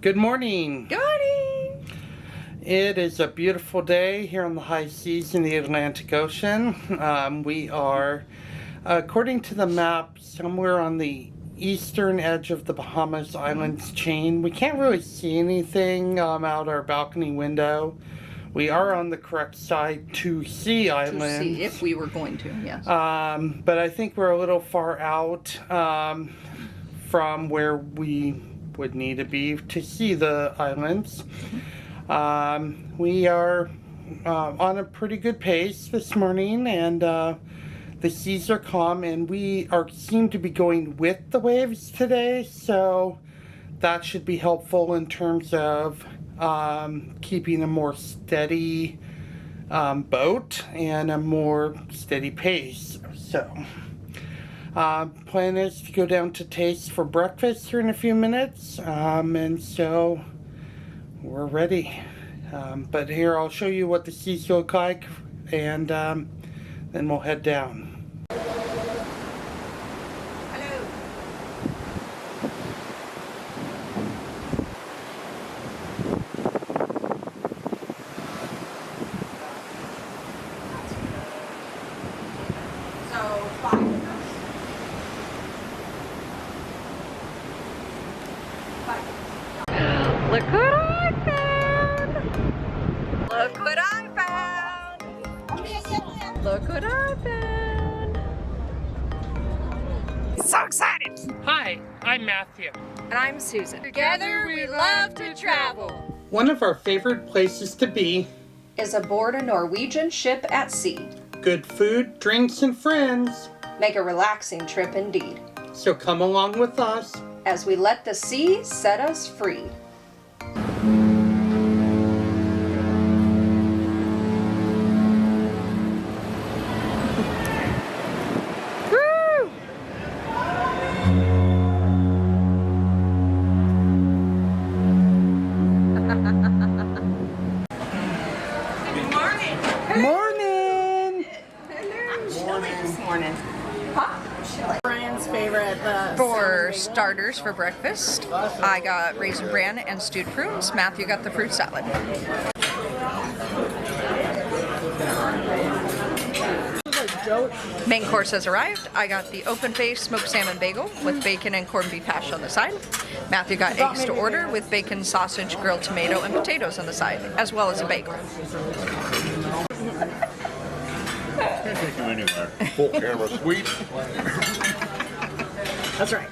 Good morning. Good morning. It is a beautiful day here on the high seas in the Atlantic Ocean. We are, according to the map, somewhere on the eastern edge of the Bahamas Islands chain. We can't really see anything out our balcony window. We are on the correct side to see islands. To see if we were going to, yes. But I think we're a little far out from where we would need to be to see the islands. We are on a pretty good pace this morning, and the seas are calm, and we seem to be going with the waves today, so that should be helpful in terms of keeping a more steady boat and a more steady pace. So plan is to go down to Taste for breakfast here in a few minutes, and so we're ready. But here I'll show you what the seas look like, and then we'll head down. Look what I found! Look what I found! Look what I found! So excited! Hi, I'm Matthew. And I'm Susan. Together we love to travel. One of our favorite places to be is aboard a Norwegian ship at sea. Good food, drinks, and friends. Make a relaxing trip indeed, So come along with us. as we let the sea set us free. Morning! Brian's favorite. For starters for breakfast, I got raisin bran and stewed prunes. Matthew got the fruit salad. Main course has arrived. I got the open-faced smoked salmon bagel with bacon and corned beef hash on the side. Matthew got eggs to order with bacon, sausage, grilled tomato, and potatoes on the side, as well as a bagel. Can't take you anywhere. Full camera sweet. That's right.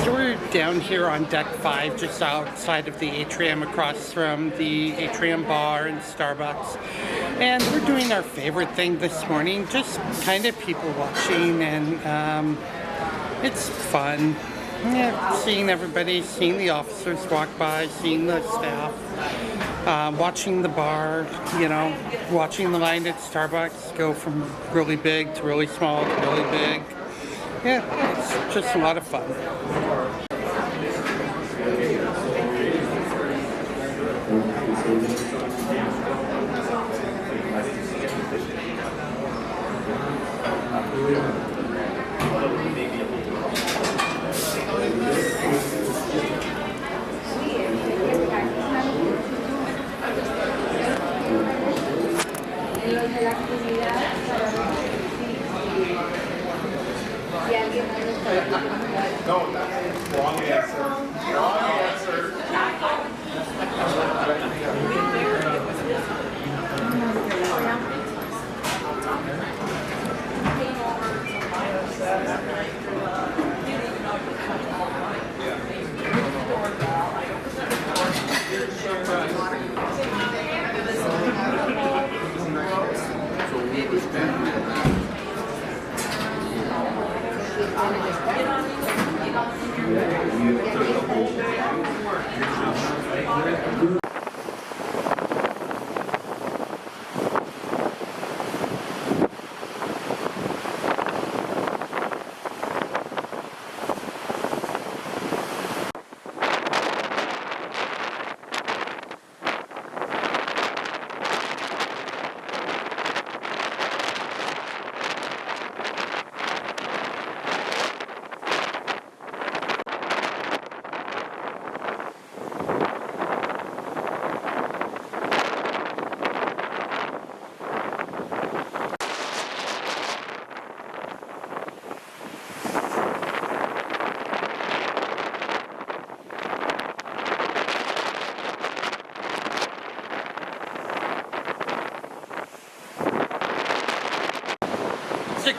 So we're down here on deck 5, just outside of the atrium, across from the atrium bar and Starbucks. And we're doing our favorite thing this morning, just kind of people watching, and it's fun. Yeah, seeing everybody, seeing the officers walk by, seeing the staff, watching the bar, watching the line at Starbucks go from really big to really small to really big. Yeah, it's just a lot of fun. No, wrong answer. Wrong answer.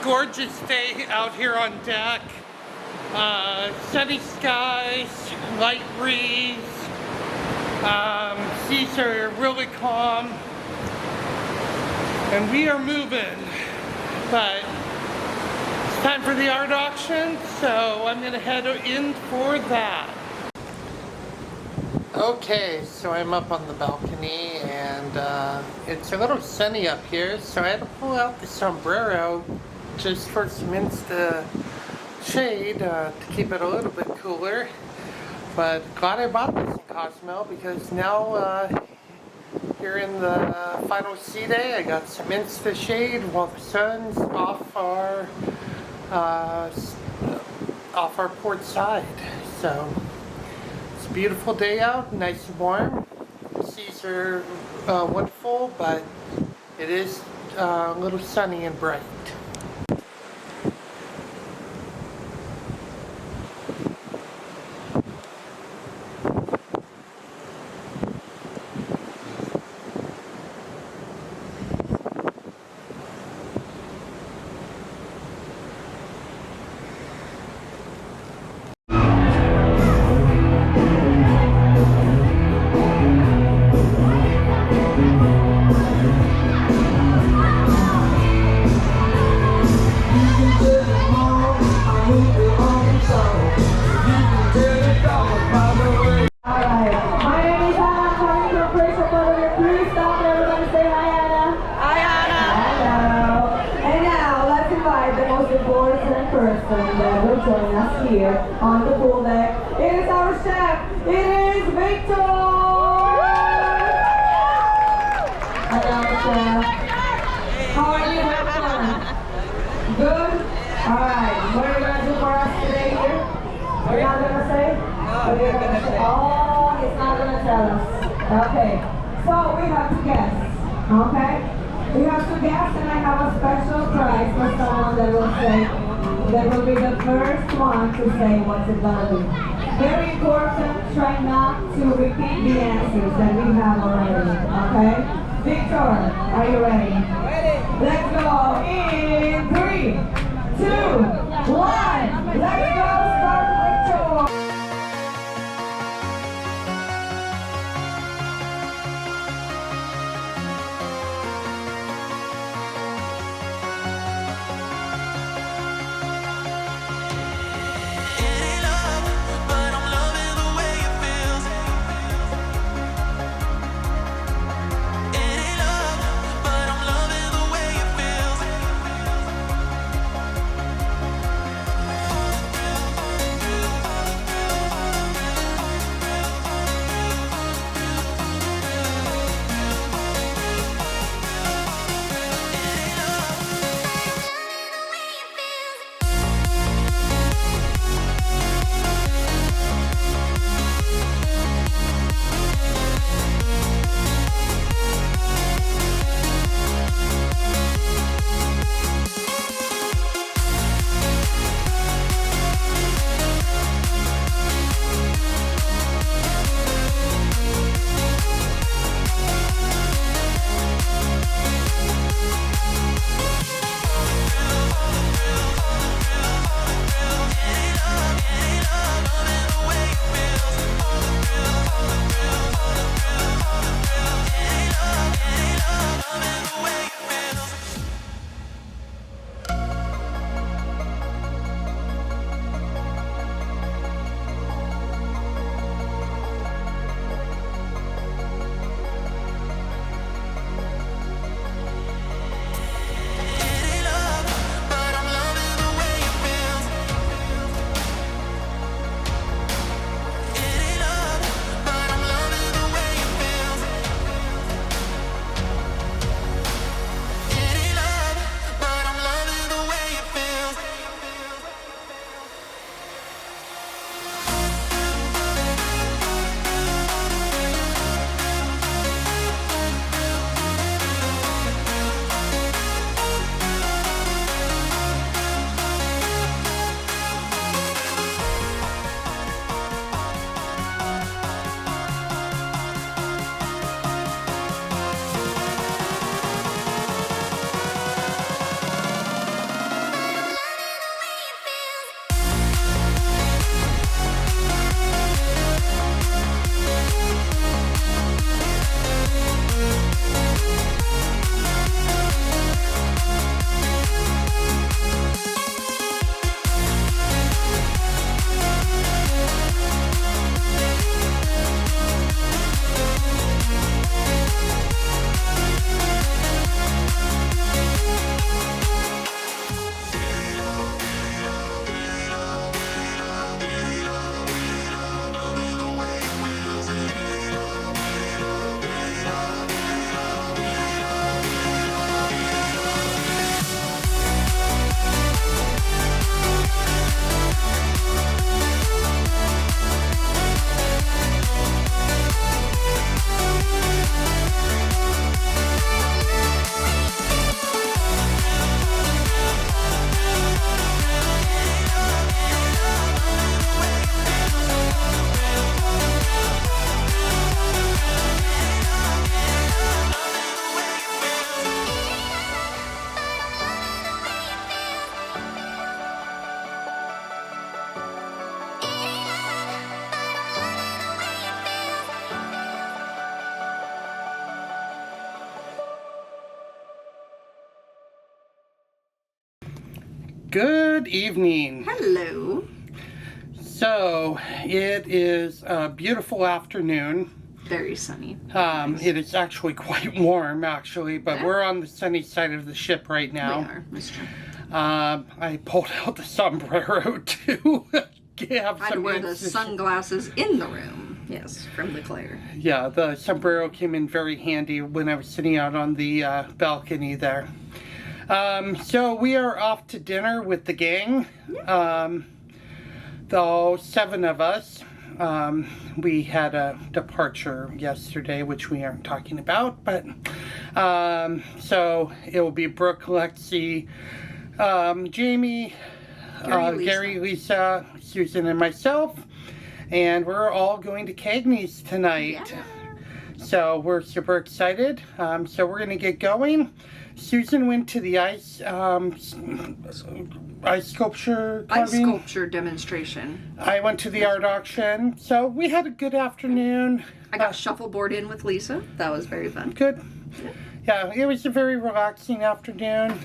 gorgeous day out here on deck. Sunny skies, light breeze. Seas are really calm. And we are moving. But it's time for the art auction, so I'm gonna head in for that. Okay, so I'm up on the balcony and it's a little sunny up here, so I had to pull out the sombrero just for some insta shade to keep it a little bit cooler. But glad I bought this in Cozumel because now here in the final sea day I got some insta shade while the sun's off our port side. So it's a beautiful day out, nice and warm. Seas are wonderful, but it is a little sunny and bright. That will join us here on the pool deck. It is our chef. It is Victor. Hello, chef. How are you, Victor? Good. All right. What are you gonna do for us today here? You're not gonna say? What are you gonna say? Oh, he's not gonna tell us. Okay. So we have two guests. Okay. We have two guests, and I have a special prize for someone that will say. That will be the first one to say what's it gonna be. Very important, try not to repeat the answers that we have already, okay? Victor, are you ready? Ready. Let's go in 3, 2, 1. Let's go, start Victor. Good evening. Hello. So, it is a beautiful afternoon. Very sunny. It is actually quite warm, actually, but we're on the sunny side of the ship right now. We are. That's true. I pulled out the sombrero to have I'd some wear the instances. sunglasses in the room. Yes, from the glare. Yeah, the sombrero came in very handy when I was sitting out on the balcony there. So we are off to dinner with the gang. The 7 of us. We had a departure yesterday, which we aren't talking about, but so it will be Brooke, Lexi, Jamie, Gary, Lisa, Susan, and myself, and we're all going to Cagney's tonight. Yeah. So we're super excited. So we're gonna get going. Susan went to the ice sculpture Ice carving. sculpture demonstration. I went to the art auction. So we had a good afternoon. I got shuffleboard in with Lisa. That was very fun. Good. Yeah, it was a very relaxing afternoon.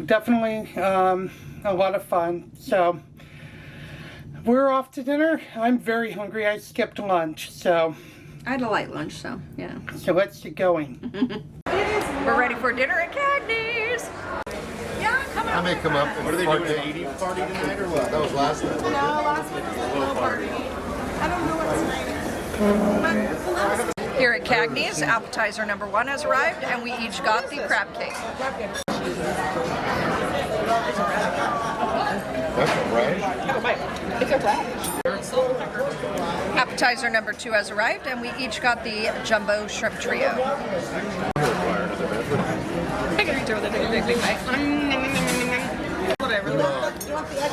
Definitely a lot of fun. So we're off to dinner. I'm very hungry. I skipped lunch. So I had a light lunch, so yeah. let's get going. We're ready for dinner at Cagney's. I may come up. What are they doing? An 80s party tonight or what? That was last night. No, last week was a little party. I don't know what tonight is. Here at Cagney's, appetizer number 1 has arrived, and we each got the crab cake. That's all right. It's okay. Appetizer number 2 has arrived, and we each got the jumbo shrimp trio. I can reach over there, take a big bite. Whatever.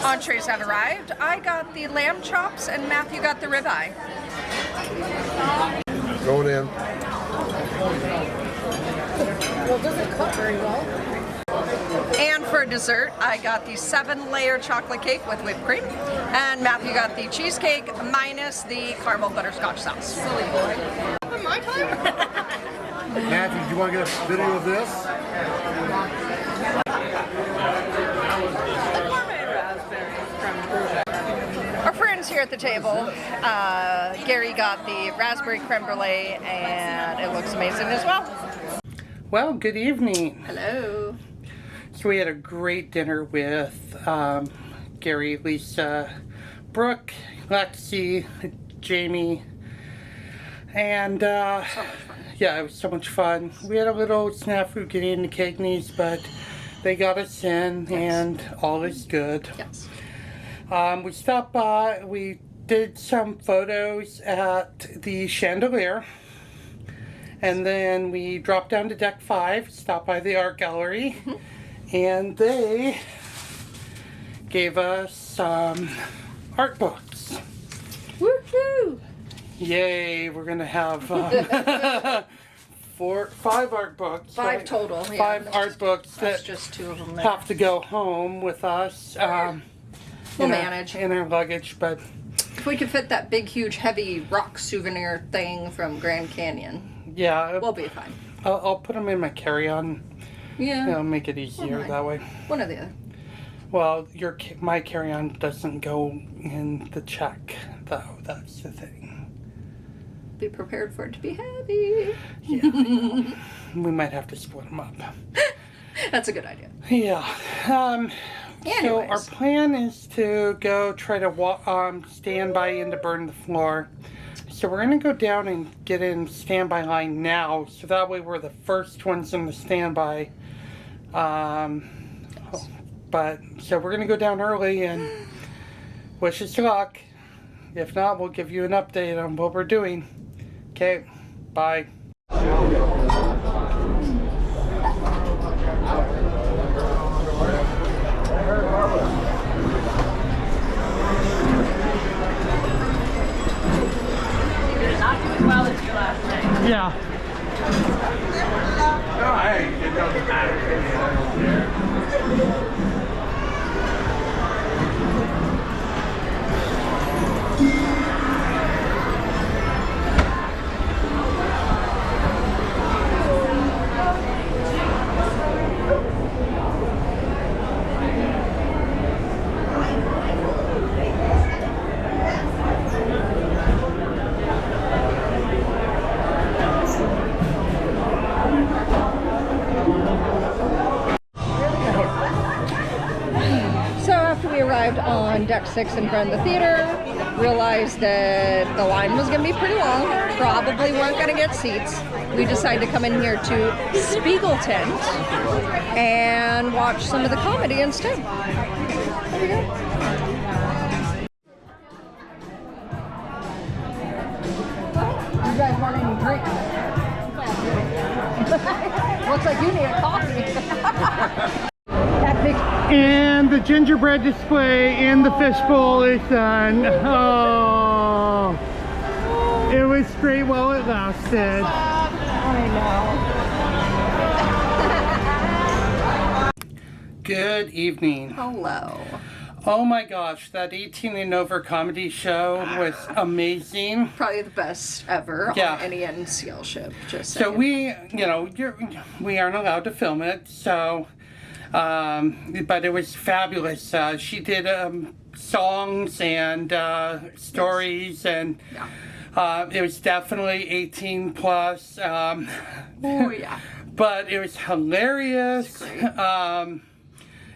Entrees have arrived. I got the lamb chops, and Matthew got the ribeye. Going in. Well, it doesn't cook very well. And for dessert, I got the 7-layer chocolate cake with whipped cream, and Matthew got the cheesecake minus the caramel butterscotch sauce. Silly boy. My time? Matthew, do you want to get a video of this? Our friends here at the table, Gary got the raspberry creme brulee, and it looks amazing as well. Well, good evening. Hello. So we had a great dinner with Gary, Lisa, Brooke, Lexi, Jamie, and yeah, it was so much fun. We had a little snafu getting into Cagney's, but they got us in, and all is good. Yes. We stopped by, we did some photos at the chandelier, and then we dropped down to deck 5, stopped by the art gallery, and they gave us some art books. Woohoo! Yay, we're gonna have 5 art books. 5 right? total. 5 art books That's that just 2 of them there. have to go home with us. We'll in our- manage. in our luggage, but If we could fit that big, huge, heavy rock souvenir thing from Grand Canyon, yeah, we'll be fine. I'll put them in my carry-on. Yeah. It'll make it easier Alright. that way. One or the other. Well, my carry-on doesn't go in the check, though. That's the thing. Be prepared for it to be heavy. Yeah, we might have to split them up. That's a good idea. Yeah. So our Anyways. plan is to go try to stand by in to burn the floor. So we're gonna go down and get in standby line now, so that way we're the first ones in the standby. But so we're gonna go down early and wish us luck. If not, we'll give you an update on what we're doing. Okay, bye. Yeah. No, hey, it doesn't matter. deck 6 in front of the theater. Realized that the line was going to be pretty long. Probably weren't going to get seats. We decided to come in here to Spiegel Tent and watch some of the comedy instead. There we go. You guys want any drinks? Looks like you need a coffee. Epic. And the gingerbread display and the fishbowl is done. Oh, it was great while it lasted. I know. Good evening. Hello. Oh my gosh, that 18 and over comedy show was amazing. Probably the best ever Yeah. on any NCL ship. Just So saying. we aren't allowed to film it, so but it was fabulous. She did songs and stories, and it was definitely 18 plus. Oh yeah. But it was hilarious.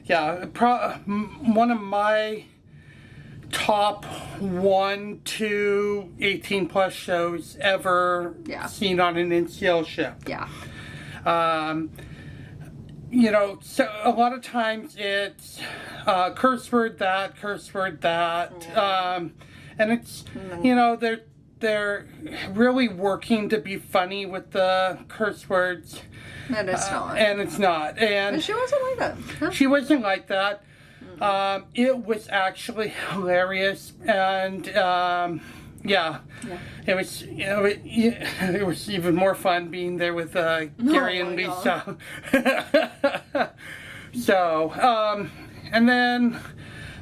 Yeah, one of my top 1 to 18 plus shows ever seen on an NCL ship. Yeah. You know, so a lot of times it's curse word that, and it's, you know, they're really working to be funny with the curse words. And it's not. And it's not. And she wasn't like that. Huh? She wasn't like that. It was actually hilarious, and it was, you know, it was even more fun being there with Gary and Lisa. So, and then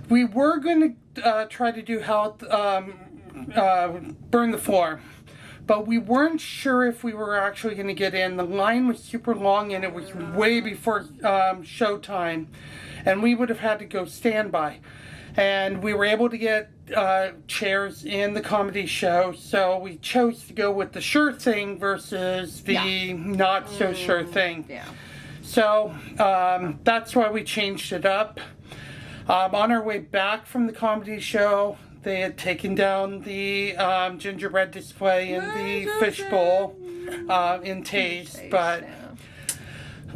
we were going to try to do burn the floor. But we weren't sure if we were actually going to get in. The line was super long, and it was way before showtime, and we would have had to go standby. And we were able to get chairs in the comedy show, so we chose to go with the sure thing versus the not so sure thing. Yeah. So that's why we changed it up. On our way back from the comedy show, they had taken down the gingerbread display and the fishbowl in taste, but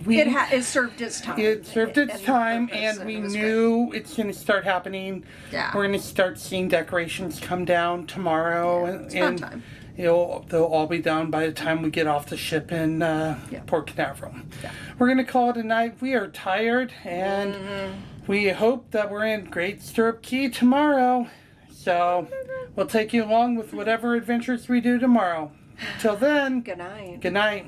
it served its time. It served its time, and we knew it's going to start happening. Yeah. We're going to start seeing decorations come down tomorrow, and time. they'll all be down by the time we get off the ship in Port Canaveral. Yeah. We're going to call it a night. We are tired, and we hope that we're in Great Stirrup Cay tomorrow. So we'll take you along with whatever adventures we do tomorrow. Till then, Good night. Good night.